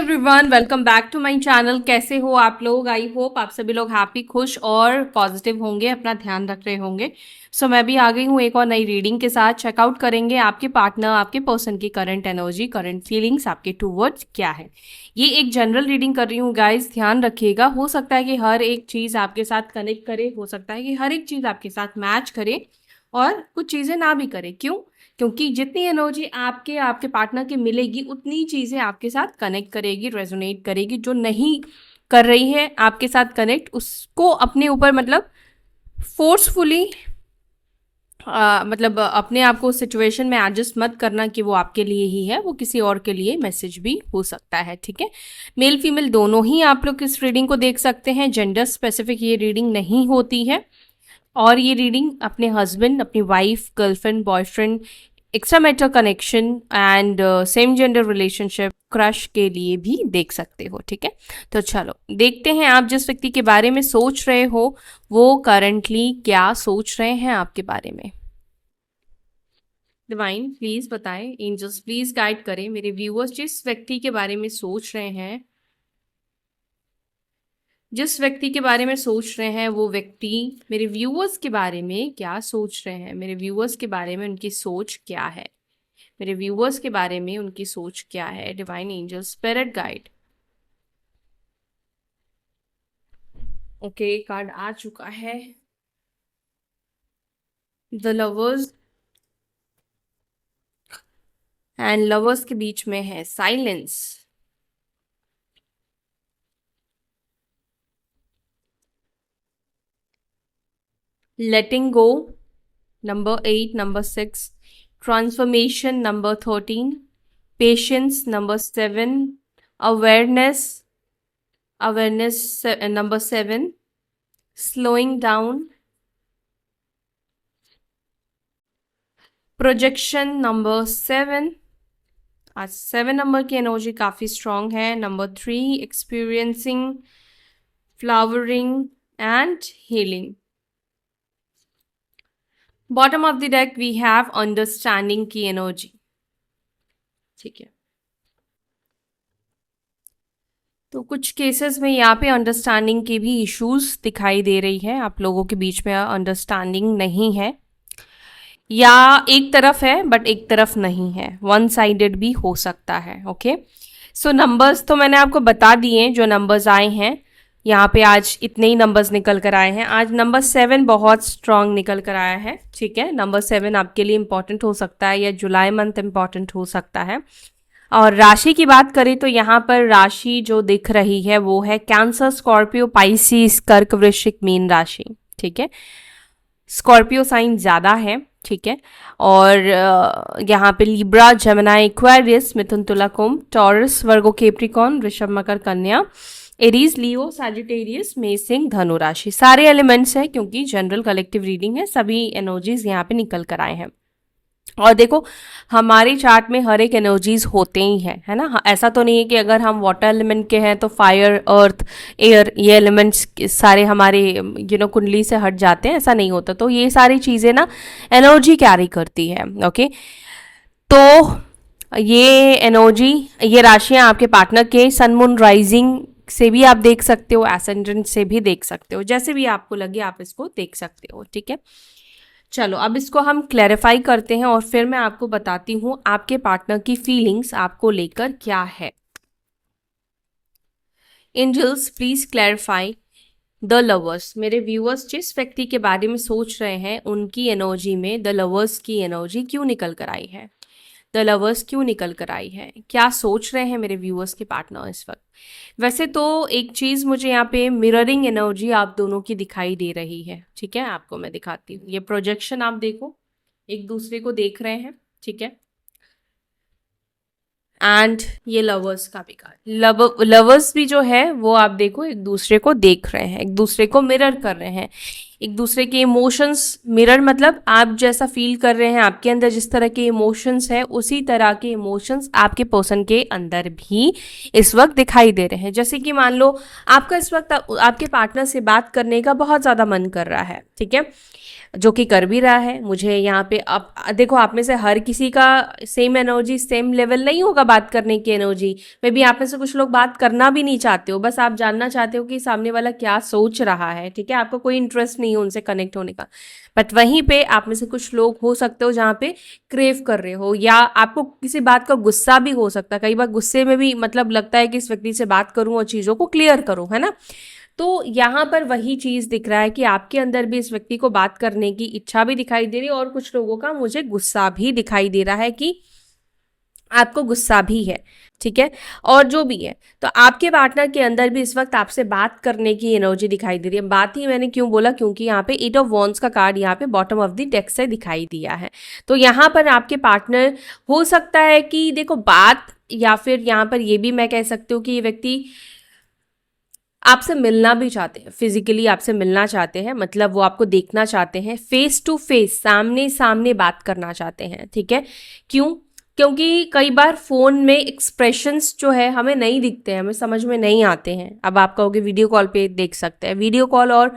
Everyone, welcome back to my channel. कैसे हो आप लोग? आई होप आप सभी लोग हैप्पी, खुश और पॉजिटिव होंगे, अपना ध्यान रख रहे होंगे। मैं भी आ गई हूँ एक और नई रीडिंग के साथ। चेकआउट करेंगे आपके पार्टनर, आपके पर्सन की करंट एनर्जी, करंट फीलिंग्स आपके टूवर्ड्स क्या है। ये एक जनरल रीडिंग कर रही हूँ गाइज, ध्यान रखिएगा। हो सकता है कि हर एक चीज़ आपके साथ कनेक्ट करे, हो सकता है कि हर एक चीज़ आपके साथ मैच करे और कुछ चीज़ें ना भी करे। क्यों? क्योंकि जितनी एनर्जी आपके आपके पार्टनर की मिलेगी उतनी चीज़ें आपके साथ कनेक्ट करेगी, रेजोनेट करेगी। जो नहीं कर रही है आपके साथ कनेक्ट, उसको अपने ऊपर मतलब फोर्सफुली मतलब अपने आप को सिचुएशन में एडजस्ट मत करना कि वो आपके लिए ही है, वो किसी और के लिए मैसेज भी हो सकता है। ठीक है, मेल फीमेल दोनों ही आप लोग इस रीडिंग को देख सकते हैं। जेंडर स्पेसिफिक ये रीडिंग नहीं होती है। और ये रीडिंग अपने हस्बैंड, अपनी wife, girlfriend, boyfriend, extra matter connection and same gender relationship, crush के लिए भी देख सकते हो। ठीक है, तो चलो देखते हैं आप जिस व्यक्ति के बारे में सोच रहे हो वो करंटली क्या सोच रहे हैं आपके बारे में। डिवाइन प्लीज बताएं, एंजल्स प्लीज गाइड करें मेरे व्यूअर्स जिस व्यक्ति के बारे में सोच रहे हैं, जिस व्यक्ति के बारे में सोच रहे हैं वो व्यक्ति मेरे व्यूअर्स के बारे में क्या सोच रहे हैं। मेरे व्यूअर्स के बारे में उनकी सोच क्या है, मेरे व्यूअर्स के बारे में उनकी सोच क्या है। Divine angel spirit guide. Okay, card आ चुका है, द लवर्स, एंड लवर्स के बीच में है silence. Letting go number 8, number 6, transformation number 13, patience number 7, awareness, number 7, slowing down, projection number 7। आज 7 नंबर की एनर्जी काफ़ी स्ट्रांग है। Number 3, experiencing, flowering and healing. Bottom of the deck we have understanding की energy. ठीक है, तो कुछ cases में यहाँ पे अंडरस्टैंडिंग के भी इश्यूज दिखाई दे रही है। आप लोगों के बीच में अंडरस्टैंडिंग नहीं है, या एक तरफ है बट एक तरफ नहीं है, वन साइडेड भी हो सकता है। ओके, सो नंबर्स तो मैंने आपको बता दिए जो नंबर्स आए हैं यहाँ पे। आज इतने ही नंबर्स निकल कर आए हैं। आज नंबर 7 बहुत स्ट्रांग निकल कर आया है। ठीक है, नंबर 7 आपके लिए इंपॉर्टेंट हो सकता है, या जुलाई मंथ इंपॉर्टेंट हो सकता है। और राशि की बात करें तो यहाँ पर राशि जो दिख रही है वो है कैंसर, स्कॉर्पियो, पाइसिस, कर्क, वृश्चिक, मीन राशि। ठीक है, स्कॉर्पियो साइन ज़्यादा है। ठीक है, और यहाँ पे लिब्रा, जमिनाई, एक्वेरियस, मिथुन, तुला, कुंभ, टॉरस, वर्गो, कैप्रिकॉर्न, वृषभ, मकर, कन्या, एरीज, लियो, सैजिटेरियस, मेष, सिंह, धनु राशि। सारे एलिमेंट्स है क्योंकि जनरल कलेक्टिव रीडिंग है, सभी एनर्जीज यहाँ पे निकल कर आए हैं। और देखो, हमारे चार्ट में हर एक एनर्जीज होते ही हैं, है ना। ऐसा तो नहीं है कि अगर हम वाटर एलिमेंट के हैं तो फायर, अर्थ, एयर, ये एलिमेंट्स सारे हमारे कुंडली से हट जाते हैं, ऐसा नहीं होता। तो ये सारी चीज़ें ना एनर्जी कैरी करती है। ओके, तो ये एनर्जी, ये राशियां आपके पार्टनर के सन, मून, राइजिंग से भी आप देख सकते हो, एसेंडेंट से भी देख सकते हो, जैसे भी आपको लगे आप इसको देख सकते हो। ठीक है, चलो अब इसको हम क्लैरिफाई करते हैं और फिर मैं आपको बताती हूँ आपके पार्टनर की फीलिंग्स आपको लेकर क्या है। Angels please clarify the lovers. मेरे व्यूअर्स जिस व्यक्ति के बारे में सोच रहे हैं उनकी एनर्जी में द लवर्स की एनर्जी क्यों निकल कर आई है, द लवर्स क्यों निकल कर आई है, क्या सोच रहे हैं मेरे व्यूअर्स के पार्टनर इस वक्त। वैसे तो एक चीज़ मुझे यहाँ पे मिररिंग एनर्जी आप दोनों की दिखाई दे रही है। ठीक है, आपको मैं दिखाती हूँ। ये प्रोजेक्शन आप देखो, एक दूसरे को देख रहे हैं। ठीक है, एंड ये लवर्स का भी कार्ड, लवर्स भी जो है वो आप देखो एक दूसरे को देख रहे हैं, एक दूसरे को मिरर कर रहे हैं। एक दूसरे के इमोशंस मिरर, मतलब आप जैसा फील कर रहे हैं, आपके अंदर जिस तरह के इमोशंस है उसी तरह के इमोशंस आपके पर्सन के अंदर भी इस वक्त दिखाई दे रहे हैं। जैसे कि मान लो आपका इस वक्त आपके पार्टनर से बात करने का बहुत ज़्यादा मन कर रहा है, ठीक है, जो कि कर भी रहा है। मुझे यहाँ पे अब देखो, आप में से हर किसी का सेम एनर्जी, सेम लेवल नहीं होगा बात करने की एनर्जी। मे बी आप में से कुछ लोग बात करना भी नहीं चाहते हो, बस आप जानना चाहते हो कि सामने वाला क्या सोच रहा है, ठीक है, आपको कोई इंटरेस्ट नहीं है उनसे कनेक्ट होने का। बट वहीं पे आप में से कुछ लोग हो सकते हो जहाँ पे क्रेव कर रहे हो, या आपको किसी बात का गुस्सा भी हो सकता है। कई बार गुस्से में भी मतलब लगता है कि इस व्यक्ति से बात करूं और चीज़ों को क्लियर करूं, है ना। तो यहाँ पर वही चीज दिख रहा है कि आपके अंदर भी इस व्यक्ति को बात करने की इच्छा भी दिखाई दे रही है, और कुछ लोगों का मुझे गुस्सा भी दिखाई दे रहा है कि आपको गुस्सा भी है, ठीक है। और जो भी है, तो आपके पार्टनर के अंदर भी इस वक्त आपसे बात करने की एनर्जी दिखाई दे रही है। बात ही मैंने क्यों बोला, क्योंकि यहाँ पे 8 ऑफ वॉन्ड्स का कार्ड यहाँ पे बॉटम ऑफ द डेक से दिखाई दिया है। तो यहाँ पर आपके पार्टनर, हो सकता है कि देखो बात, या फिर यहाँ पर ये भी मैं कह सकती हूँ कि ये व्यक्ति आपसे मिलना भी चाहते हैं, फिजिकली आपसे मिलना चाहते हैं, मतलब वो आपको देखना चाहते हैं, फेस टू फेस, सामने सामने बात करना चाहते हैं, ठीक है। क्यों? क्योंकि कई बार फोन में एक्सप्रेशंस जो है हमें नहीं दिखते हैं, हमें समझ में नहीं आते हैं। अब आप कहोगे वीडियो कॉल पे देख सकते हैं, वीडियो कॉल और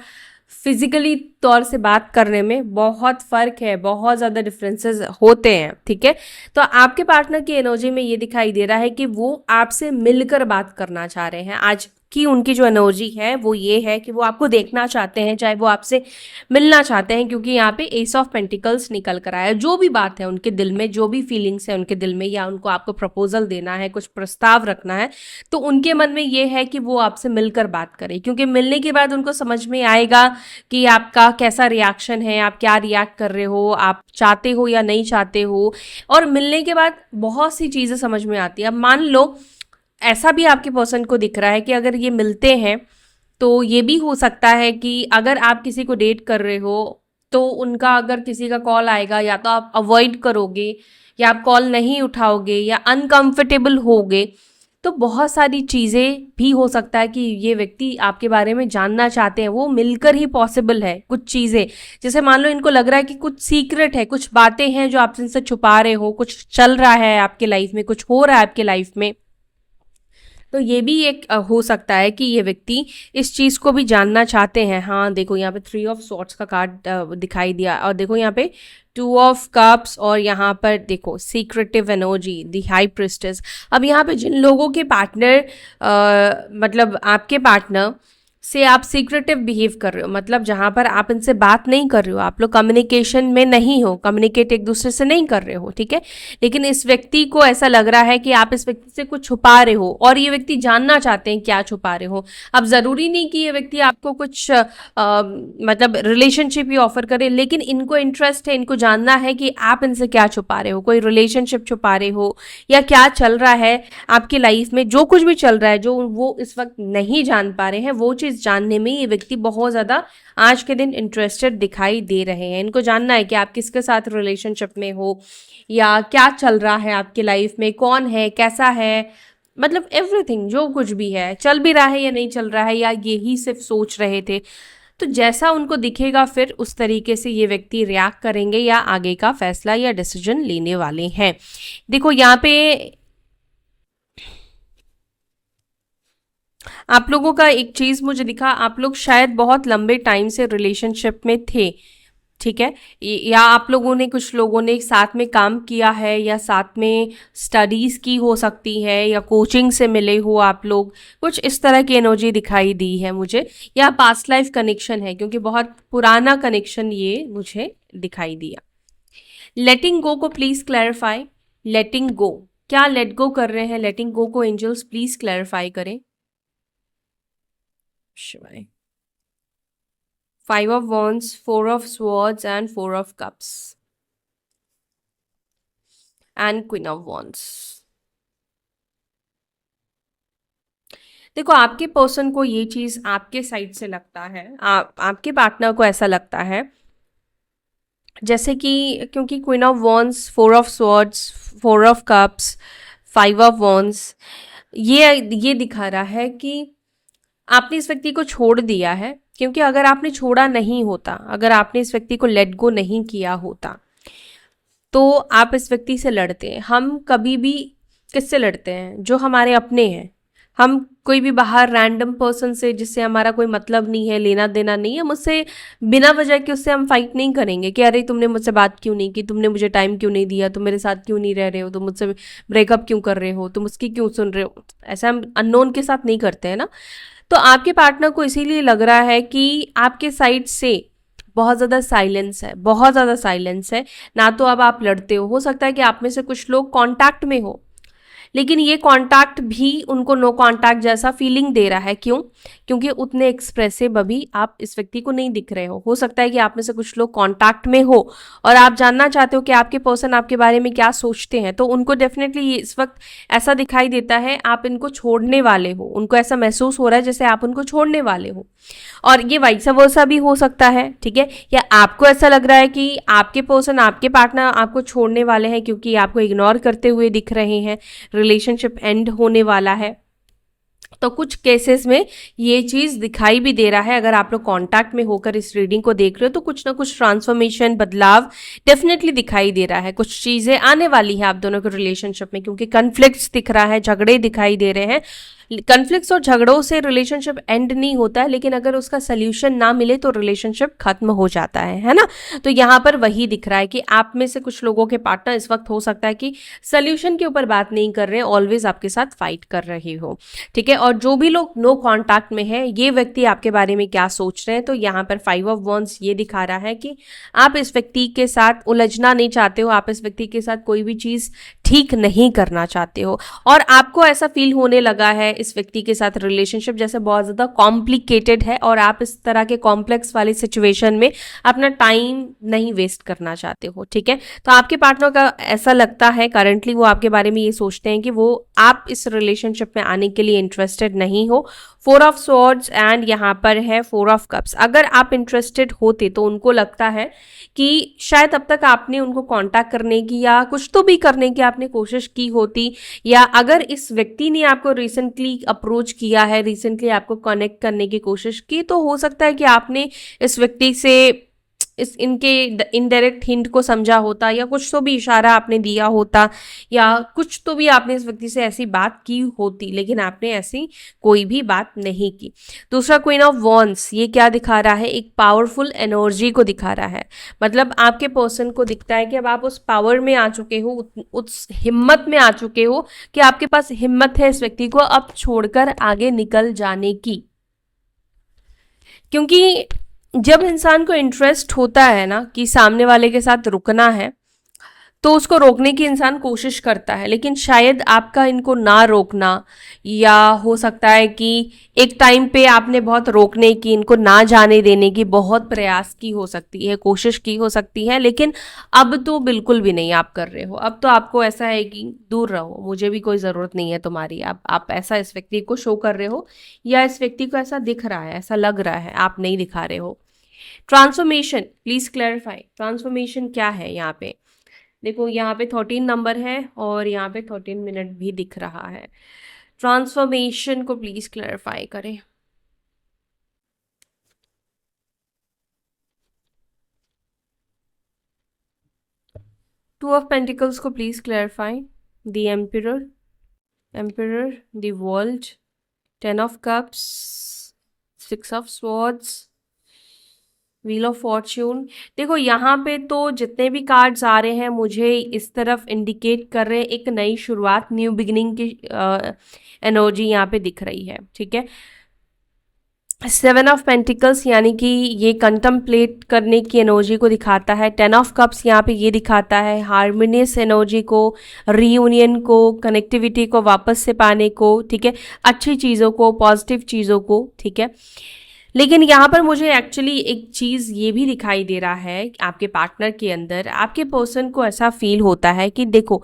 फिजिकली तौर से बात करने में बहुत फर्क है, बहुत ज़्यादा डिफरेंसेस होते हैं, ठीक है। तो आपके पार्टनर की एनर्जी में ये दिखाई दे रहा है कि वो आपसे मिलकर बात करना चाह रहे हैं। आज की उनकी जो एनर्जी है वो ये है कि वो आपको देखना चाहते हैं, चाहे वो आपसे मिलना चाहते हैं, क्योंकि यहाँ पे एस ऑफ पेंटिकल्स निकल कर आया है। जो भी बात है उनके दिल में, जो भी फीलिंग्स है उनके दिल में, या उनको आपको प्रपोजल देना है, कुछ प्रस्ताव रखना है, तो उनके मन में ये है कि वो आपसे मिलकर बात करें, क्योंकि मिलने के बाद उनको समझ में आएगा कि आपका कैसा रिएक्शन है, आप क्या रिएक्ट कर रहे हो, आप चाहते हो या नहीं चाहते हो। और मिलने के बाद बहुत सी चीज़ें समझ में आती है। अब मान लो ऐसा भी आपके पर्सन को दिख रहा है कि अगर ये मिलते हैं तो ये भी हो सकता है कि अगर आप किसी को डेट कर रहे हो तो उनका अगर किसी का कॉल आएगा, या तो आप अवॉइड करोगे, या आप कॉल नहीं उठाओगे, या अनकंफर्टेबल होगे। तो बहुत सारी चीज़ें भी हो सकता है कि ये व्यक्ति आपके बारे में जानना चाहते हैं, वो मिलकर ही पॉसिबल है। कुछ चीज़ें, जैसे मान लो इनको लग रहा है कि कुछ सीक्रेट है, कुछ बातें हैं जो आप इनसे छुपा रहे हो, कुछ चल रहा है आपके लाइफ में, कुछ हो रहा है आपके लाइफ में। तो ये भी एक हो सकता है कि ये व्यक्ति इस चीज़ को भी जानना चाहते हैं। हाँ देखो, यहाँ पे 3 ऑफ सॉर्ट्स का कार्ड दिखाई दिया, और देखो यहाँ पे 2 ऑफ कप्स, और यहाँ पर देखो secretive energy, the high priestess. अब यहाँ पे जिन लोगों के पार्टनर मतलब आपके पार्टनर से आप सीक्रेटिव बिहेव कर रहे हो, मतलब जहाँ पर आप इनसे बात नहीं कर रहे हो, आप लोग कम्युनिकेशन में नहीं हो, कम्युनिकेट एक दूसरे से नहीं कर रहे हो, ठीक है, लेकिन इस व्यक्ति को ऐसा लग रहा है कि आप इस व्यक्ति से कुछ छुपा रहे हो, और ये व्यक्ति जानना चाहते हैं क्या छुपा रहे हो। अब ज़रूरी नहीं कि ये व्यक्ति आपको कुछ मतलब रिलेशनशिप ही ऑफर करे, लेकिन इनको इंटरेस्ट है, इनको जानना है कि आप इनसे क्या छुपा रहे हो, कोई रिलेशनशिप छुपा रहे हो, या क्या चल रहा है आपकी लाइफ में। जो कुछ भी चल रहा है, जो वो इस वक्त नहीं जान पा रहे हैं, वो चीज़ जानने में ये व्यक्ति बहुत ज़्यादा आज के दिन इंटरेस्टेड दिखाई दे रहे हैं। इनको जानना है कि आप किसके साथ रिलेशनशिप में हो, या क्या चल रहा है आपकी लाइफ में, कौन है, कैसा है, मतलब एवरीथिंग, जो कुछ भी है, चल भी रहा है या नहीं चल रहा है, या यही सिर्फ सोच रहे थे। तो जैसा उनको दिखेगा फिर उस तरीके से ये व्यक्ति रिएक्ट करेंगे, या आगे का फैसला या डिसीजन लेने वाले हैं। देखो यहाँ पे आप लोगों का एक चीज़ मुझे दिखा, आप लोग शायद बहुत लंबे टाइम से रिलेशनशिप में थे, ठीक है, या आप लोगों ने, कुछ लोगों ने साथ में काम किया है, या साथ में स्टडीज़ की हो सकती है, या कोचिंग से मिले हो आप लोग, कुछ इस तरह की एनर्जी दिखाई दी है मुझे, या पास्ट लाइफ कनेक्शन है, क्योंकि बहुत पुराना कनेक्शन ये मुझे दिखाई दिया। लेटिंग गो को प्लीज़ क्लैरिफाई। लेटिंग गो, क्या लेट गो कर रहे हैं? लेटिंग गो को एंजल्स प्लीज़ क्लैरिफाई करें। शिवाय। 5 of wands, 4 of swords and 4 of cups and queen of wands। देखो आपके पर्सन को ये चीज आपके साइड से लगता है, आपके पार्टनर को ऐसा लगता है जैसे कि, क्योंकि queen of wands, 4 of swords, 4 of cups, 5 of wands, ये दिखा रहा है कि आपने इस व्यक्ति को छोड़ दिया है, क्योंकि अगर आपने छोड़ा नहीं होता, अगर आपने इस व्यक्ति को लेट गो नहीं किया होता, तो आप इस व्यक्ति से लड़ते हैं। हम कभी भी किससे लड़ते हैं? जो हमारे अपने हैं। हम कोई भी बाहर रैंडम पर्सन से, जिससे हमारा कोई मतलब नहीं है, लेना देना नहीं है, मुझसे बिना वजह के उससे हम फाइट नहीं करेंगे कि अरे तुमने मुझसे बात क्यों नहीं की, तुमने मुझे टाइम क्यों नहीं दिया, तुम मेरे साथ क्यों नहीं रह रहे हो, तुम मुझसे ब्रेकअप क्यों कर रहे हो, तुम उसकी क्यों सुन रहे हो। ऐसा हम अननोन के साथ नहीं करते हैं ना। तो आपके पार्टनर को इसीलिए लग रहा है कि आपके साइड से बहुत ज़्यादा साइलेंस है, बहुत ज़्यादा साइलेंस है। ना तो अब आप लड़ते हो सकता है कि आप में से कुछ लोग कांटेक्ट में हो, लेकिन ये कांटेक्ट भी उनको नो कांटेक्ट जैसा फीलिंग दे रहा है। क्यों? क्योंकि उतने एक्सप्रेसिव अभी आप इस व्यक्ति को नहीं दिख रहे हो सकता है कि आप में से कुछ लोग कांटेक्ट में हो और आप जानना चाहते हो कि आपके पर्सन आपके बारे में क्या सोचते हैं, तो उनको डेफिनेटली ये इस वक्त ऐसा दिखाई देता है आप इनको छोड़ने वाले हो। उनको ऐसा महसूस हो रहा है जैसे आप उनको छोड़ने वाले हो, और ये वाइस वर्सा भी हो सकता है, ठीक है। या आपको ऐसा लग रहा है कि आपके पर्सन, आपके पार्टनर आपको छोड़ने वाले हैं क्योंकि आपको इग्नोर करते हुए दिख रहे हैं, रिलेशनशिप एंड होने वाला है। तो कुछ केसेस में ये चीज़ दिखाई भी दे रहा है। अगर आप लोग कांटेक्ट में होकर इस रीडिंग को देख रहे हो तो कुछ ना कुछ ट्रांसफॉर्मेशन, बदलाव डेफिनेटली दिखाई दे रहा है। कुछ चीज़ें आने वाली है आप दोनों के रिलेशनशिप में, क्योंकि कन्फ्लिक्ट्स दिख रहा है, झगड़े दिखाई दे रहे हैं। कन्फ्लिक्ट्स और झगड़ों से रिलेशनशिप एंड नहीं होता है, लेकिन अगर उसका सोल्यूशन ना मिले तो रिलेशनशिप खत्म हो जाता है ना। तो यहाँ पर वही दिख रहा है कि आप में से कुछ लोगों के पार्टनर इस वक्त हो सकता है कि सोल्यूशन के ऊपर बात नहीं कर रहे, ऑलवेज आपके साथ फाइट कर रहे हो, ठीक है। और जो भी लोग नो कांटेक्ट में है, ये व्यक्ति आपके बारे में क्या सोच रहे हैं, तो यहाँ पर 5 ऑफ वॉन्ड्स ये दिखा रहा है कि आप इस व्यक्ति के साथ उलझना नहीं चाहते हो, आप इस व्यक्ति के साथ कोई भी चीज़ ठीक नहीं करना चाहते हो, और आपको ऐसा फील होने लगा है इस व्यक्ति के साथ रिलेशनशिप जैसे बहुत ज़्यादा कॉम्प्लिकेटेड है, और आप इस तरह के कॉम्प्लेक्स वाली सिचुएशन में अपना टाइम नहीं वेस्ट करना चाहते हो, ठीक है। तो आपके पार्टनर का ऐसा लगता है करंटली, वो आपके बारे में ये सोचते हैं कि वो आप इस रिलेशनशिप में आने के लिए इंटरेस्टेड नहीं हो। 4 ऑफ स्वॉर्ड्स एंड यहाँ पर है 4 ऑफ कप्स। अगर आप इंटरेस्टेड होते तो उनको लगता है कि शायद अब तक आपने उनको कांटेक्ट करने की या कुछ तो भी करने की आपने कोशिश की होती, या अगर इस व्यक्ति ने आपको रिसेंटली अप्रोच किया है, रिसेंटली आपको कनेक्ट करने की कोशिश की, तो हो सकता है कि आपने इस व्यक्ति से इस इनके इनडायरेक्ट हिंट को समझा होता, या कुछ तो भी इशारा आपने दिया होता, या कुछ तो भी आपने इस व्यक्ति से ऐसी बात की होती, लेकिन आपने ऐसी कोई भी बात नहीं की। दूसरा क्वीन ऑफ वॉन्ड्स, ये क्या दिखा रहा है? एक पावरफुल एनर्जी को दिखा रहा है। मतलब आपके पर्सन को दिखता है कि अब आप उस पावर में आ चुके हो, उस हिम्मत में आ चुके हो कि आपके पास हिम्मत है इस व्यक्ति को अब छोड़कर आगे निकल जाने की। क्योंकि जब इंसान को इंटरेस्ट होता है ना कि सामने वाले के साथ रुकना है, तो उसको रोकने की इंसान कोशिश करता है, लेकिन शायद आपका इनको ना रोकना, या हो सकता है कि एक टाइम पे आपने बहुत रोकने की, इनको ना जाने देने की बहुत प्रयास की हो सकती है, कोशिश की हो सकती है, लेकिन अब तो बिल्कुल भी नहीं आप कर रहे हो। अब तो आपको ऐसा है कि दूर रहो, मुझे भी कोई ज़रूरत नहीं है तुम्हारी। आप ऐसा इस व्यक्ति को शो कर रहे हो, या इस व्यक्ति को ऐसा दिख रहा है, ऐसा लग रहा है, आप नहीं दिखा रहे हो। ट्रांसफॉर्मेशन, प्लीज क्लैरिफाई, ट्रांसफॉर्मेशन क्या है यहाँ पे? देखो यहाँ पे 13 नंबर है और यहाँ पे 13 मिनट भी दिख रहा है। ट्रांसफॉर्मेशन को प्लीज क्लैरिफाई करें। 2 ऑफ पेंटिकल्स को please clarify. The emperor, emperor, the world, 10 of cups, 6 of swords, wheel of fortune. देखो यहाँ पे तो जितने भी कार्ड्स आ रहे हैं मुझे इस तरफ इंडिकेट कर रहे हैं एक नई शुरुआत, न्यू बिगिनिंग की एनर्जी यहाँ पे दिख रही है, ठीक है। 7 ऑफ पेंटिकल्स यानी कि ये कंटम्पलेट करने की एनर्जी को दिखाता है। 10 ऑफ कप्स यहाँ पे ये दिखाता है हार्मोनियस एनर्जी को, रीयूनियन को, कनेक्टिविटी को वापस से पाने को, ठीक है, अच्छी चीज़ों को, पॉजिटिव चीज़ों को, ठीक है। लेकिन यहाँ पर मुझे एक्चुअली एक चीज़ ये भी दिखाई दे रहा है आपके पार्टनर के अंदर, आपके पर्सन को ऐसा फील होता है कि देखो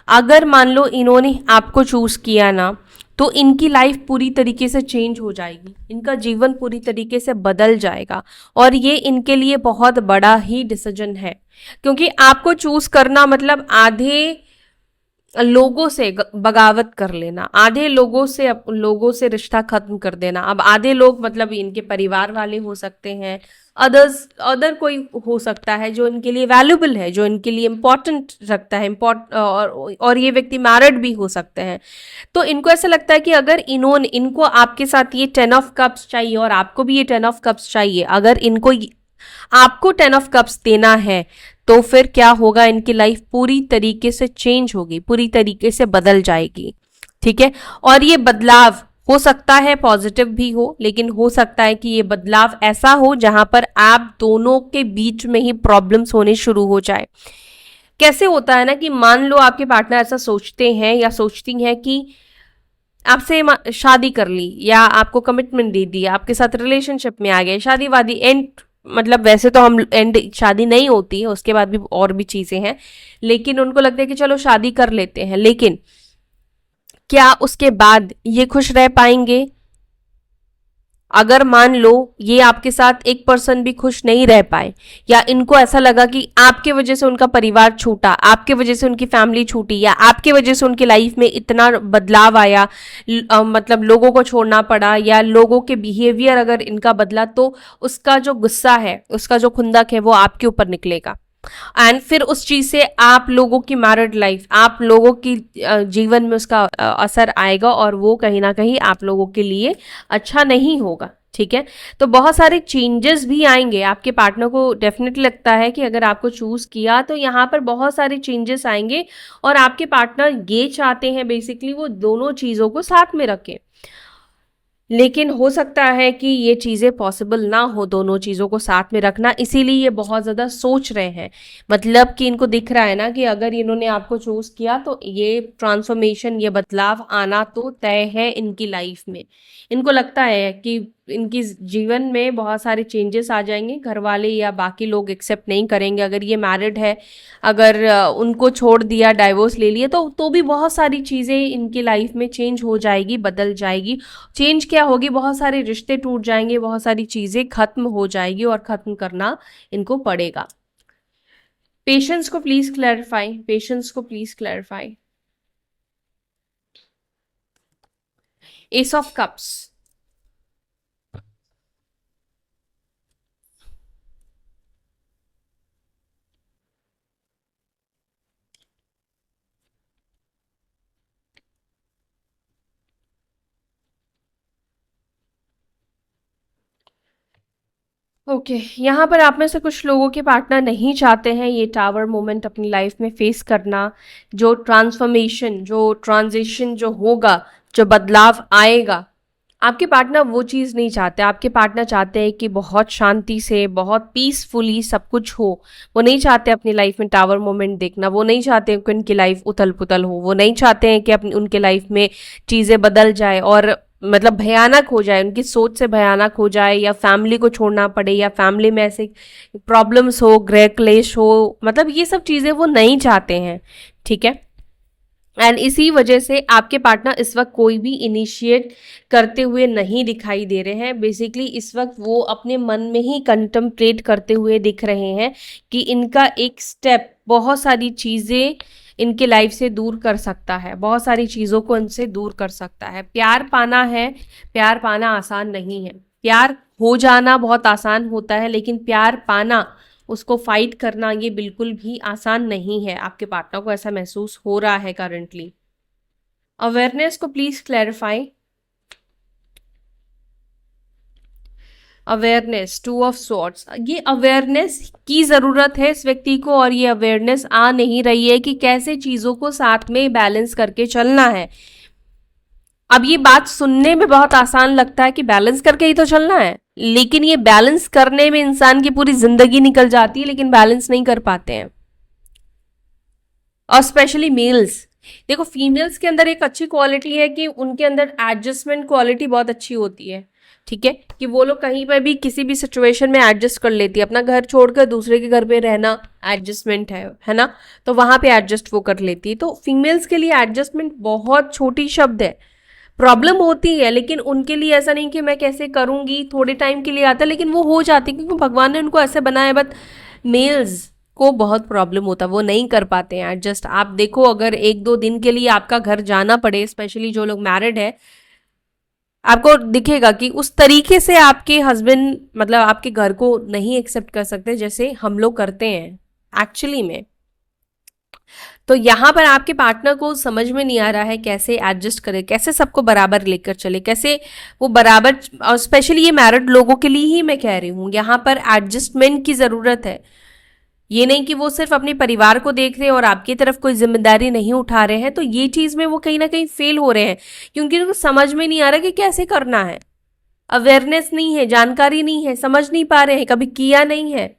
अगर मान लो इन्होंने आपको चूज़ किया ना, तो इनकी लाइफ पूरी तरीके से चेंज हो जाएगी, इनका जीवन पूरी तरीके से बदल जाएगा, और ये इनके लिए बहुत बड़ा ही डिसीजन है। क्योंकि आपको चूज़ करना मतलब आधे लोगों से बगावत कर लेना, आधे लोगों से रिश्ता खत्म कर देना। अब आधे लोग मतलब इनके परिवार वाले हो सकते हैं, अदर कोई हो सकता है जो इनके लिए वैल्यूबल है, जो इनके लिए इम्पोर्टेंट रखता है, और ये व्यक्ति मैरिड भी हो सकते हैं। तो इनको ऐसा लगता है कि अगर इनको आपके साथ ये 10 ऑफ कप्स चाहिए और आपको भी ये 10 ऑफ कप्स चाहिए, अगर इनको आपको 10 ऑफ कप्स देना है, तो फिर क्या होगा, इनकी लाइफ पूरी तरीके से चेंज होगी, पूरी तरीके से बदल जाएगी। ठीक है। और ये बदलाव हो सकता है पॉजिटिव भी हो, लेकिन हो सकता है कि ये बदलाव ऐसा हो जहां पर आप दोनों के बीच में ही प्रॉब्लम्स होने शुरू हो जाए। कैसे होता है ना कि मान लो आपके पार्टनर ऐसा सोचते हैं या सोचती हैं कि आपसे शादी कर ली या आपको कमिटमेंट दे दी, आपके साथ रिलेशनशिप में आ गए, शादी वादी एंड, मतलब वैसे तो हम एंड शादी नहीं होती है, उसके बाद भी और भी चीजें हैं, लेकिन उनको लगता है कि चलो शादी कर लेते हैं। लेकिन क्या उसके बाद ये खुश रह पाएंगे? अगर मान लो ये आपके साथ 1% भी खुश नहीं रह पाए, या इनको ऐसा लगा कि आपके वजह से उनका परिवार छूटा, आपके वजह से उनकी फैमिली छूटी, या आपके वजह से उनकी लाइफ में इतना बदलाव आया, मतलब लोगों को छोड़ना पड़ा या लोगों के बिहेवियर अगर इनका बदला, तो उसका जो गुस्सा है, उसका जो खुंदक है, वो आपके ऊपर निकलेगा। एंड फिर उस चीज से आप लोगों की मैरिड लाइफ, आप लोगों की जीवन में उसका असर आएगा, और वो कहीं ना कहीं आप लोगों के लिए अच्छा नहीं होगा। ठीक है। तो बहुत सारे चेंजेस भी आएंगे, आपके पार्टनर को डेफिनेटली लगता है कि अगर आपको चूज किया तो यहाँ पर बहुत सारे चेंजेस आएंगे, और आपके पार्टनर ये चाहते हैं बेसिकली वो दोनों चीजों को साथ में रखें। लेकिन हो सकता है कि ये चीज़ें पॉसिबल ना हो, दोनों चीज़ों को साथ में रखना, इसीलिए ये बहुत ज़्यादा सोच रहे हैं। मतलब कि इनको दिख रहा है ना कि अगर इन्होंने आपको चूज़ किया तो ये ट्रांसफॉर्मेशन, ये बदलाव आना तो तय है इनकी लाइफ में। इनको लगता है कि इनकी जीवन में बहुत सारे चेंजेस आ जाएंगे, घर वाले या बाकी लोग एक्सेप्ट नहीं करेंगे। अगर ये मैरिड है, अगर उनको छोड़ दिया, डाइवोर्स ले लिया, तो भी बहुत सारी चीज़ें इनकी लाइफ में चेंज हो जाएगी, बदल जाएगी। चेंज क्या होगी, बहुत सारे रिश्ते टूट जाएंगे, बहुत सारी चीजें खत्म हो जाएगी, और खत्म करना इनको पड़ेगा। पेशेंस को प्लीज क्लैरिफाई, पेशेंस को please clarify. S of cups. Okay, यहाँ पर आप में से कुछ लोगों के पार्टनर नहीं चाहते हैं ये टावर मोमेंट अपनी लाइफ में फेस करना, जो ट्रांसफॉर्मेशन, जो ट्रांजिशन जो होगा, जो बदलाव आएगा। आपके पार्टनर वो चीज़ नहीं चाहते। आपके पार्टनर चाहते हैं कि बहुत शांति से, बहुत पीसफुली सब कुछ हो। वो नहीं चाहते अपनी लाइफ में टावर मोमेंट देखना, वो नहीं चाहते कि उनकी लाइफ उथल पुथल हो, वो नहीं चाहते हैं कि अपनी उनके लाइफ में चीज़ें बदल जाए और मतलब भयानक हो जाए, उनकी सोच से भयानक हो जाए, या फैमिली को छोड़ना पड़े, या फैमिली में ऐसे प्रॉब्लम्स हो, गृह क्लेश हो, मतलब ये सब चीज़ें वो नहीं चाहते हैं। ठीक है। एंड इसी वजह से आपके पार्टनर इस वक्त कोई भी इनिशिएट करते हुए नहीं दिखाई दे रहे हैं। बेसिकली इस वक्त वो अपने मन में ही कंtemplate करते हुए दिख रहे हैं कि इनका एक स्टेप बहुत सारी चीज़ें इनके लाइफ से दूर कर सकता है, बहुत सारी चीज़ों को इनसे दूर कर सकता है। प्यार पाना है, प्यार पाना आसान नहीं है। प्यार हो जाना बहुत आसान होता है, लेकिन प्यार पाना, उसको फाइट करना, ये बिल्कुल भी आसान नहीं है। आपके पार्टनर को ऐसा महसूस हो रहा है करंटली। अवेयरनेस को please clarify. Awareness, 2 of swords. ये अवेयरनेस की ज़रूरत है इस व्यक्ति को, और ये अवेयरनेस आ नहीं रही है कि कैसे चीज़ों को साथ में बैलेंस करके चलना है। अब ये बात सुनने में बहुत आसान लगता है कि बैलेंस करके ही तो चलना है, लेकिन ये बैलेंस करने में इंसान की पूरी जिंदगी निकल जाती है, लेकिन बैलेंस नहीं कर पाते हैं। और स्पेशली मेल्स, देखो फीमेल्स के अंदर एक अच्छी क्वालिटी है कि उनके अंदर एडजस्टमेंट क्वालिटी बहुत अच्छी होती है। ठीक है, कि वो लोग कहीं पर भी किसी भी सिचुएशन में एडजस्ट कर लेती है। अपना घर छोड़कर दूसरे के घर पे रहना एडजस्टमेंट है ना, तो वहां पे एडजस्ट वो कर लेती है। तो फीमेल्स के लिए एडजस्टमेंट बहुत छोटी शब्द है। प्रॉब्लम होती है, लेकिन उनके लिए ऐसा नहीं कि मैं कैसे करूंगी, थोड़े टाइम के लिए आता है, लेकिन वो हो जाती है क्योंकि भगवान ने उनको ऐसे बनाया है। बट मेल्स को बहुत प्रॉब्लम होता है, वो नहीं कर पाते हैं एडजस्ट। आप देखो, अगर 1-2 दिन के लिए आपका घर जाना पड़े, स्पेशली जो लोग मैरिड है, आपको दिखेगा कि उस तरीके से आपके हस्बैंड मतलब आपके घर को नहीं एक्सेप्ट कर सकते जैसे हम लोग करते हैं एक्चुअली में। तो यहाँ पर आपके पार्टनर को समझ में नहीं आ रहा है कैसे एडजस्ट करे, कैसे सबको बराबर लेकर चले, कैसे वो बराबर, और स्पेशली ये मैरिड लोगों के लिए ही मैं कह रही हूँ, यहाँ पर एडजस्टमेंट की ज़रूरत है। ये नहीं कि वो सिर्फ अपने परिवार को देख रहे हैं और आपकी तरफ कोई जिम्मेदारी नहीं उठा रहे हैं, तो ये चीज़ में वो कहीं ना कहीं फेल हो रहे हैं, क्योंकि उनको समझ में नहीं आ रहा कि कैसे करना है। अवेयरनेस नहीं है, जानकारी नहीं है, समझ नहीं पा रहे हैं, कभी किया नहीं है।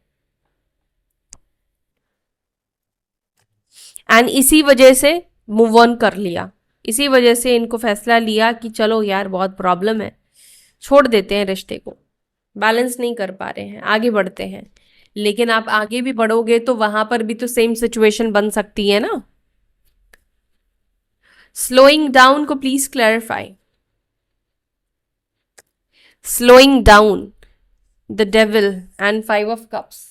एंड इसी वजह से मूव ऑन कर लिया, इसी वजह से इनको फैसला लिया कि चलो यार बहुत प्रॉब्लम है, छोड़ देते हैं रिश्ते को, बैलेंस नहीं कर पा रहे हैं, आगे बढ़ते हैं। लेकिन आप आगे भी बढ़ोगे तो वहां पर भी तो सेम सिचुएशन बन सकती है ना। स्लोइंग डाउन को please clarify. Slowing down, the devil and 5 of Cups।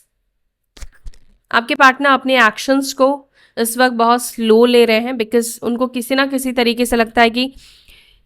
आपके पार्टनर अपने एक्शंस को इस वक्त बहुत स्लो ले रहे हैं, बिकॉज उनको किसी ना किसी तरीके से लगता है कि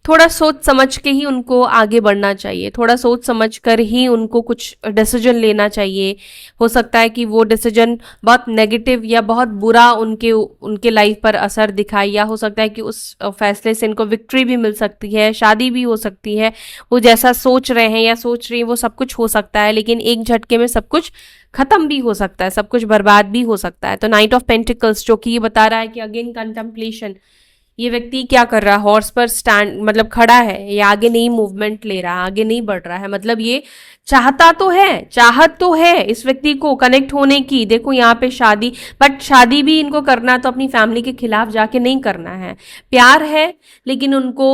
थोड़ा सोच समझ के ही उनको आगे बढ़ना चाहिए, थोड़ा सोच समझ कर ही उनको कुछ डिसीजन लेना चाहिए। हो सकता है कि वो डिसीजन बहुत नेगेटिव या बहुत बुरा उनके उनके लाइफ पर असर दिखाए, या हो सकता है कि उस फैसले से इनको विक्ट्री भी मिल सकती है, शादी भी हो सकती है, वो जैसा सोच रहे हैं या सोच रही है वो सब कुछ हो सकता है, लेकिन एक झटके में सब कुछ खत्म भी हो सकता है, सब कुछ बर्बाद भी हो सकता है। तो नाइट ऑफ पेंटिकल्स जो कि ये बता रहा है कि अगेन कंटेम्पलेशन, ये व्यक्ति क्या कर रहा है, हॉर्स पर स्टैंड मतलब खड़ा है, ये आगे नहीं मूवमेंट ले रहा है, आगे नहीं बढ़ रहा है, मतलब ये चाहता तो है, चाहत तो है इस व्यक्ति को कनेक्ट होने की। देखो यहाँ पे शादी, बट शादी भी इनको करना तो अपनी फैमिली के खिलाफ जाके नहीं करना है, प्यार है लेकिन उनको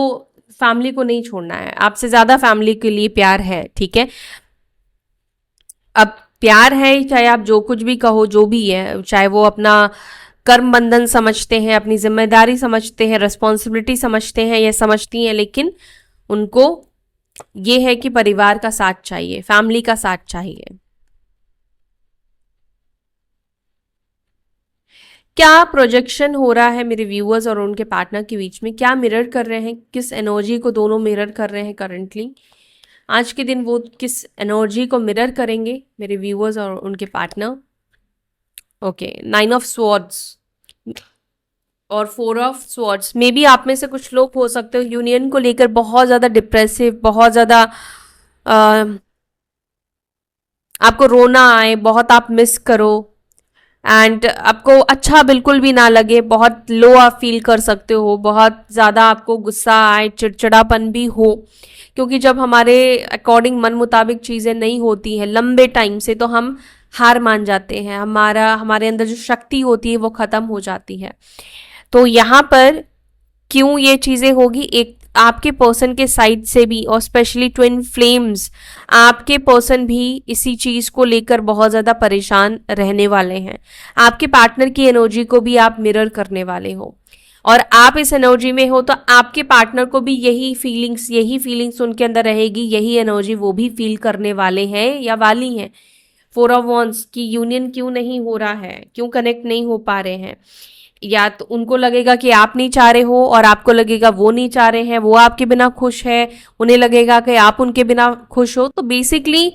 फैमिली को नहीं छोड़ना है, आपसे ज्यादा फैमिली के लिए प्यार है, ठीक है। अब प्यार है, चाहे आप जो कुछ भी कहो, जो भी है, चाहे वो अपना कर्म बंधन समझते हैं, अपनी जिम्मेदारी समझते हैं, रिस्पॉन्सिबिलिटी समझते हैं या समझती हैं, लेकिन उनको ये है कि परिवार का साथ चाहिए, फैमिली का साथ चाहिए। क्या प्रोजेक्शन हो रहा है मेरे व्यूअर्स और उनके पार्टनर के बीच में, क्या मिरर कर रहे हैं, किस एनर्जी को दोनों मिरर कर रहे हैं करंटली, आज के दिन वो किस एनर्जी को मिरर करेंगे मेरे व्यूअर्स और उनके पार्टनर। ओके, 9 of Swords और 4 of Swords। मे बी आप में से कुछ लोग हो सकते हो यूनियन को लेकर बहुत ज़्यादा डिप्रेसिव, बहुत ज़्यादा आपको रोना आए, बहुत आप मिस करो, एंड आपको अच्छा बिल्कुल भी ना लगे, बहुत लो आप फील कर सकते हो, बहुत ज़्यादा आपको गुस्सा आए, चिड़चिड़ापन भी हो, क्योंकि जब हमारे अकॉर्डिंग मन मुताबिक चीज़ें नहीं होती हैं लंबे टाइम से, तो हम हार मान जाते हैं, हमारे अंदर जो शक्ति होती है वो ख़त्म हो जाती है। तो यहाँ पर क्यों ये चीज़ें होगी, एक आपके पर्सन के साइड से भी, और स्पेशली ट्विन फ्लेम्स, आपके पर्सन भी इसी चीज़ को लेकर बहुत ज़्यादा परेशान रहने वाले हैं। आपके पार्टनर की एनर्जी को भी आप मिरर करने वाले हो, और आप इस एनर्जी में हो तो आपके पार्टनर को भी यही फीलिंग्स उनके अंदर रहेगी, यही एनर्जी वो भी फील करने वाले हैं या वाली हैं। 4 of Wands की यूनियन क्यों नहीं हो रहा है, क्यों कनेक्ट नहीं हो पा रहे हैं, या तो उनको लगेगा कि आप नहीं चाह रहे हो और आपको लगेगा वो नहीं चाह रहे हैं, वो आपके बिना खुश है, उन्हें लगेगा कि आप उनके बिना खुश हो। तो बेसिकली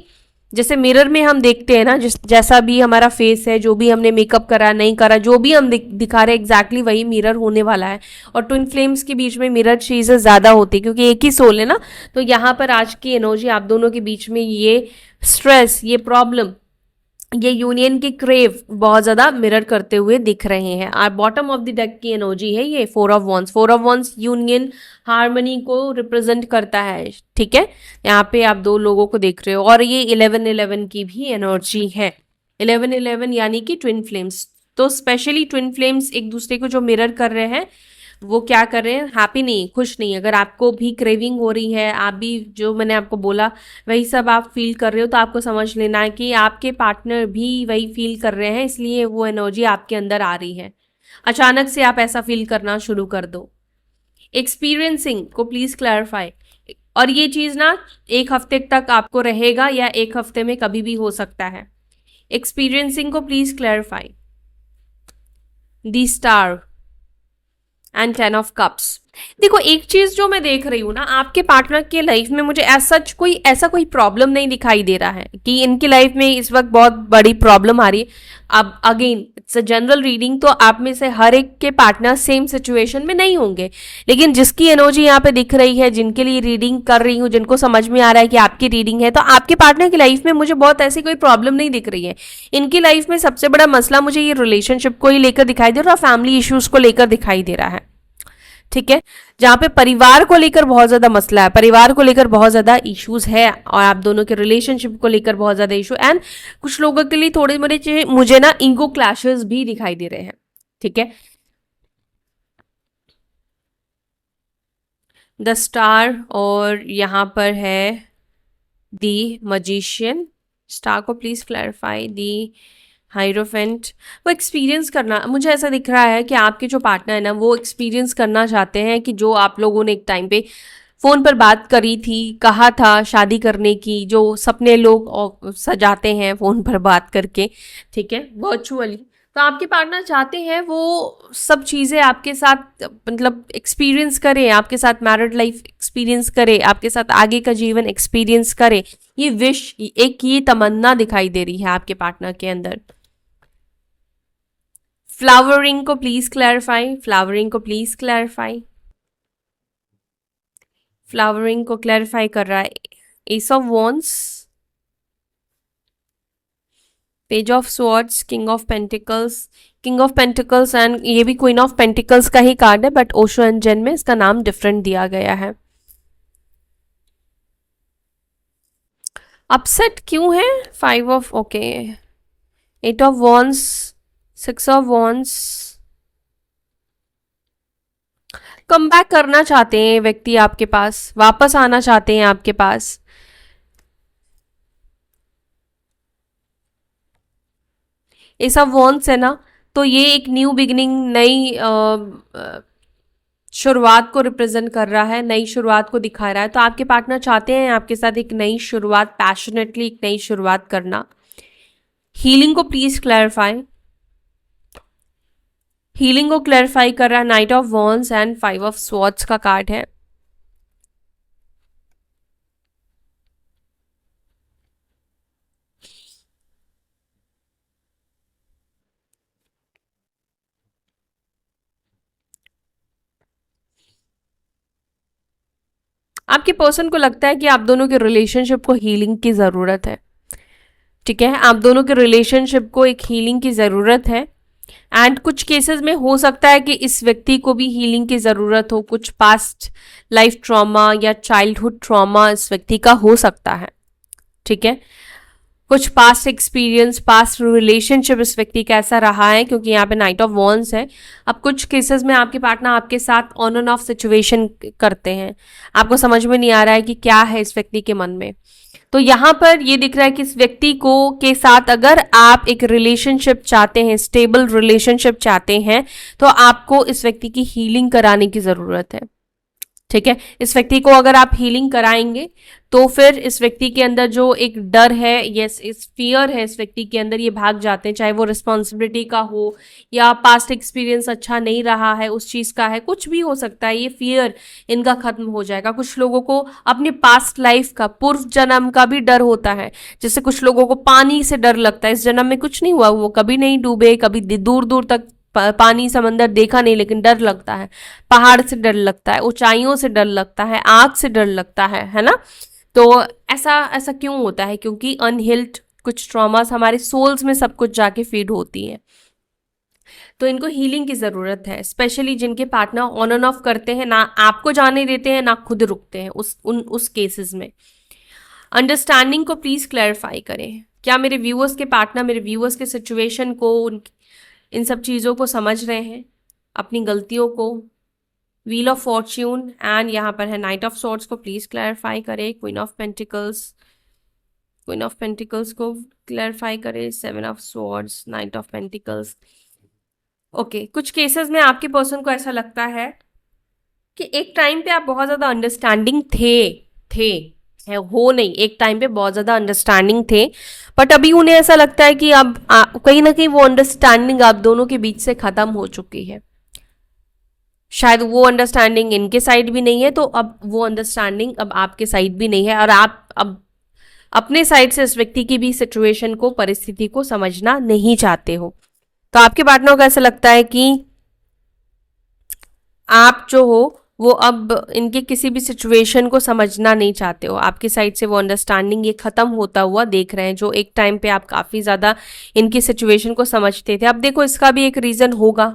जैसे मिरर में हम देखते हैं ना, जैसा भी हमारा फेस है, जो भी हमने मेकअप करा नहीं करा, जो भी हम दिखा रहे हैं एग्जैक्टली वही मिरर होने वाला है। और ट्विन फ्लेम्स के बीच में मिरर चीज़ें ज़्यादा होती है क्योंकि एक ही सोल है ना। तो यहाँ पर आज की एनर्जी आप दोनों के बीच में ये स्ट्रेस, ये प्रॉब्लम, ये यूनियन की क्रेव बहुत ज़्यादा मिरर करते हुए दिख रहे हैं। और बॉटम ऑफ द डेक की एनर्जी है ये 4 of Wands। 4 of Wands union, harmony को रिप्रेजेंट करता है, ठीक है। यहाँ पे आप दो लोगों को देख रहे हो, और ये 11-11 की भी एनर्जी है। 11-11 यानी कि ट्विन फ्लेम्स। तो स्पेशली ट्विन फ्लेम्स एक दूसरे को जो मिरर कर रहे हैं, वो क्या कर रहे हैं, हैप्पी नहीं, खुश नहीं। अगर आपको भी क्रेविंग हो रही है, आप भी जो मैंने आपको बोला वही सब आप फील कर रहे हो, तो आपको समझ लेना है कि आपके पार्टनर भी वही फील कर रहे हैं, इसलिए वो एनर्जी आपके अंदर आ रही है। अचानक से आप ऐसा फील करना शुरू कर दो। एक्सपीरियंसिंग को प्लीज क्लैरिफाई। और ये चीज़ ना 1 हफ्ते तक आपको रहेगा या 1 हफ्ते में कभी भी हो सकता है। एक्सपीरियंसिंग को please clarify. The star and 10 of cups. देखो एक चीज जो मैं देख रही हूँ ना, आपके पार्टनर के लाइफ में मुझे ऐसा कोई प्रॉब्लम नहीं दिखाई दे रहा है कि इनकी लाइफ में इस वक्त बहुत बड़ी प्रॉब्लम आ रही है। अब again it's a general reading, तो आप में से हर एक के पार्टनर सेम सिचुएशन में नहीं होंगे, लेकिन जिसकी एनर्जी यहाँ पे दिख रही है, जिनके लिए रीडिंग कर रही हूँ, जिनको समझ में आ रहा है कि आपकी रीडिंग है, तो आपके पार्टनर की लाइफ में मुझे बहुत ऐसी कोई प्रॉब्लम नहीं दिख रही है। इनकी लाइफ में सबसे बड़ा मसला मुझे ये रिलेशनशिप को ही लेकर दिखाई दे रहा है, फैमिली इश्यूज को लेकर दिखाई दे रहा है। ठीक है, जहां पे परिवार को लेकर बहुत ज्यादा मसला है, परिवार को लेकर बहुत ज्यादा इश्यूज है, और आप दोनों के रिलेशनशिप को लेकर बहुत ज्यादा इशू, एंड कुछ लोगों के लिए थोड़े मोड़े मुझे ना ईगो क्लैशेस भी दिखाई दे रहे हैं। ठीक है, द स्टार, और यहां पर है दी मजिशियन। स्टार को प्लीज क्लैरिफाई दी हाइरोफेंट। वो एक्सपीरियंस करना, मुझे ऐसा दिख रहा है कि आपके जो पार्टनर है ना, वो एक्सपीरियंस करना चाहते हैं कि जो आप लोगों ने एक टाइम पे फोन पर बात करी थी, कहा था शादी करने की, जो सपने लोग सजाते हैं फोन पर बात करके, ठीक है, वर्चुअली, तो आपके पार्टनर चाहते हैं वो सब चीज़ें आपके साथ मतलब एक्सपीरियंस करे, आपके साथ मैरिड लाइफ एक्सपीरियंस करे, आपके साथ आगे का जीवन एक्सपीरियंस करे। ये विश, एक ये तमन्ना दिखाई दे रही है आपके पार्टनर के अंदर। फ्लावरिंग को प्लीज क्लैरिफाई, फ्लावरिंग को प्लीज क्लैरिफाई, फ्लावरिंग को क्लैरिफाई कर रहा है S of wands, page of swords, king of pentacles, king of pentacles, and ये भी क्वीन ऑफ पेंटिकल्स का ही कार्ड है, बट ओशो एंड जेन में इसका नाम डिफरेंट दिया गया है। अपसेट क्यों है? 5 of, okay, 8 of wands, 6 of wands. Come back करना चाहते हैं व्यक्ति आपके पास, वापस आना चाहते हैं आपके पास। ये सब वॉन्ट्स है ना, तो ये एक न्यू बिगिनिंग, नई शुरुआत को रिप्रेजेंट कर रहा है, नई शुरुआत को दिखा रहा है। तो आपके पार्टनर चाहते हैं आपके साथ एक नई शुरुआत, पैशनेटली एक नई शुरुआत करना। हीलिंग को प्लीज क्लैरिफाई, हीलिंग को क्लैरिफाई कर रहा है night of wands and 5 of swords का कार्ड है। आपके पर्सन को लगता है कि आप दोनों के रिलेशनशिप को हीलिंग की ज़रूरत है। ठीक है, आप दोनों के रिलेशनशिप को एक हीलिंग की ज़रूरत है, एंड कुछ केसेस में हो सकता है कि इस व्यक्ति को भी हीलिंग की ज़रूरत हो, कुछ पास्ट लाइफ ट्रॉमा या चाइल्डहुड ट्रॉमा इस व्यक्ति का हो सकता है। ठीक है, कुछ पास्ट एक्सपीरियंस, पास्ट रिलेशनशिप इस व्यक्ति का ऐसा रहा है, क्योंकि यहाँ पे नाइट ऑफ वॉन्स है। अब कुछ केसेस में आपके पार्टनर आपके साथ ऑन एंड ऑफ सिचुएशन करते हैं, आपको समझ में नहीं आ रहा है कि क्या है इस व्यक्ति के मन में। तो यहाँ पर ये दिख रहा है कि इस व्यक्ति को के साथ अगर आप एक रिलेशनशिप चाहते हैं, स्टेबल रिलेशनशिप चाहते हैं, तो आपको इस व्यक्ति की हीलिंग कराने की ज़रूरत है। ठीक है, इस व्यक्ति को अगर आप हीलिंग कराएंगे तो फिर इस व्यक्ति के अंदर जो एक डर है, यस, इस फियर है इस व्यक्ति के अंदर, ये भाग जाते हैं, चाहे वो रिस्पॉन्सिबिलिटी का हो या पास्ट एक्सपीरियंस अच्छा नहीं रहा है उस चीज़ का है, कुछ भी हो सकता है, ये फियर इनका खत्म हो जाएगा। कुछ लोगों को अपने पास्ट लाइफ का, पूर्व जन्म का भी डर होता है, जैसे कुछ लोगों को पानी से डर लगता है, इस जन्म में कुछ नहीं हुआ, वो कभी नहीं डूबे, कभी दूर दूर तक पानी समंदर देखा नहीं, लेकिन डर लगता है, पहाड़ से डर लगता है, ऊंचाइयों से डर लगता है, आग से डर लगता है ना। तो ऐसा ऐसा क्यों होता है? क्योंकि अनहिल्ड कुछ ट्रॉमास हमारे सोल्स में सब कुछ जाके फीड होती हैं। तो इनको हीलिंग की ज़रूरत है, स्पेशली जिनके पार्टनर ऑन एंड ऑफ करते हैं, ना आपको जाने देते हैं ना खुद रुकते हैं, उस केसेस में। अंडरस्टैंडिंग को प्लीज़ क्लैरिफाई करें। क्या मेरे व्यूअर्स के पार्टनर मेरे व्यूअर्स के सिचुएशन को, इन सब चीज़ों को समझ रहे हैं, अपनी गलतियों को? व्हील ऑफ फॉर्च्यून, एंड यहाँ पर है नाइट ऑफ सॉर्ड्स को प्लीज क्लैरिफाई करे। Queen of pentacles, queen of pentacles को क्लैरिफाई करे। 7 of swords, night of pentacles. Okay, कुछ केसेस में आपके पर्सन को ऐसा लगता है कि एक टाइम पे आप बहुत ज़्यादा अंडरस्टैंडिंग थे, है, हो नहीं, एक टाइम पे बहुत ज़्यादा अंडरस्टैंडिंग थे, बट अभी उन्हें ऐसा लगता है कि अब कहीं ना कहीं वो अंडरस्टैंडिंग आप दोनों के बीच से ख़त्म हो चुकी है। शायद वो अंडरस्टैंडिंग इनके साइड भी नहीं है, तो अब वो अंडरस्टैंडिंग अब आपके साइड भी नहीं है, और आप अब अपने साइड से इस व्यक्ति की भी सिचुएशन को, परिस्थिति को समझना नहीं चाहते हो। तो आपके पार्टनर को ऐसा लगता है कि आप जो हो वो अब इनके किसी भी सिचुएशन को समझना नहीं चाहते हो। आपकी साइड से वो अंडरस्टैंडिंग ये खत्म होता हुआ देख रहे हैं, जो एक टाइम पे आप काफ़ी ज़्यादा इनकी सिचुएशन को समझते थे। अब देखो, इसका भी एक रीज़न होगा,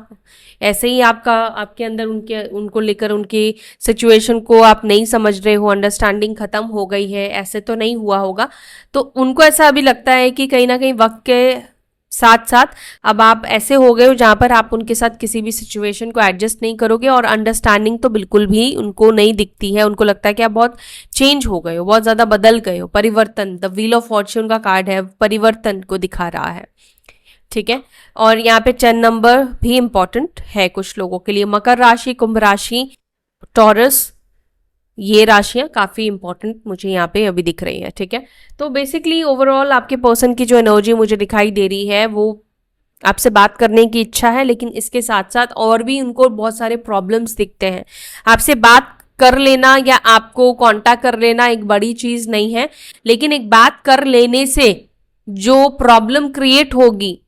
ऐसे ही आपके अंदर उनको लेकर उनकी सिचुएशन को आप नहीं समझ रहे हो, अंडरस्टैंडिंग खत्म हो गई है, ऐसे तो नहीं हुआ होगा। तो उनको ऐसा अभी लगता है कि कहीं ना कहीं वक्त के साथ साथ अब आप ऐसे हो गए हो जहां पर आप उनके साथ किसी भी सिचुएशन को एडजस्ट नहीं करोगे, और अंडरस्टैंडिंग तो बिल्कुल भी उनको नहीं दिखती है। उनको लगता है कि आप बहुत चेंज हो गए हो, बहुत ज़्यादा बदल गए हो। परिवर्तन, द व्हील ऑफ फॉर्च्यून का कार्ड है, परिवर्तन को दिखा रहा है, ठीक है। और यहाँ पे 10 नंबर भी इंपॉर्टेंट है कुछ लोगों के लिए। मकर राशि, कुंभ राशि, टॉरस, ये राशियां काफ़ी इंपॉर्टेंट मुझे यहाँ पे अभी दिख रही है, ठीक है। तो बेसिकली ओवरऑल आपके पर्सन की जो एनर्जी मुझे दिखाई दे रही है, वो आपसे बात करने की इच्छा है, लेकिन इसके साथ साथ और भी उनको बहुत सारे प्रॉब्लम्स दिखते हैं। आपसे बात कर लेना या आपको कांटेक्ट कर लेना एक बड़ी चीज़ नहीं है, लेकिन एक बात कर लेने से जो प्रॉब्लम क्रिएट होगी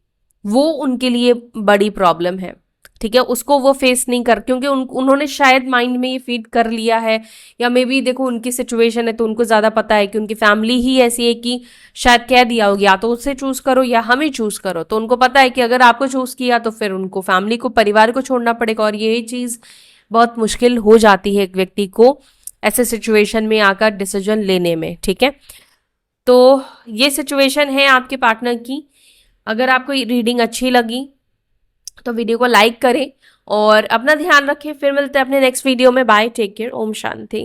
वो उनके लिए बड़ी प्रॉब्लम है, ठीक है। उसको वो फेस नहीं कर, क्योंकि उन्होंने शायद माइंड में ये फीड कर लिया है, या मे बी देखो उनकी सिचुएशन है तो उनको ज़्यादा पता है कि उनकी फैमिली ही ऐसी है कि शायद कह दिया होगा या तो उससे चूज करो या हमें चूज करो। तो उनको पता है कि अगर आपको चूज किया तो फिर उनको फैमिली को, परिवार को छोड़ना पड़ेगा, और ये चीज़ बहुत मुश्किल हो जाती है एक व्यक्ति को ऐसे सिचुएशन में आकर डिसीजन लेने में, ठीक है। तो ये सिचुएशन है आपके पार्टनर की। अगर आपको रीडिंग अच्छी लगी तो वीडियो को लाइक करें और अपना ध्यान रखें। फिर मिलते हैं अपने नेक्स्ट वीडियो में। Bye, take care, Om Shanti.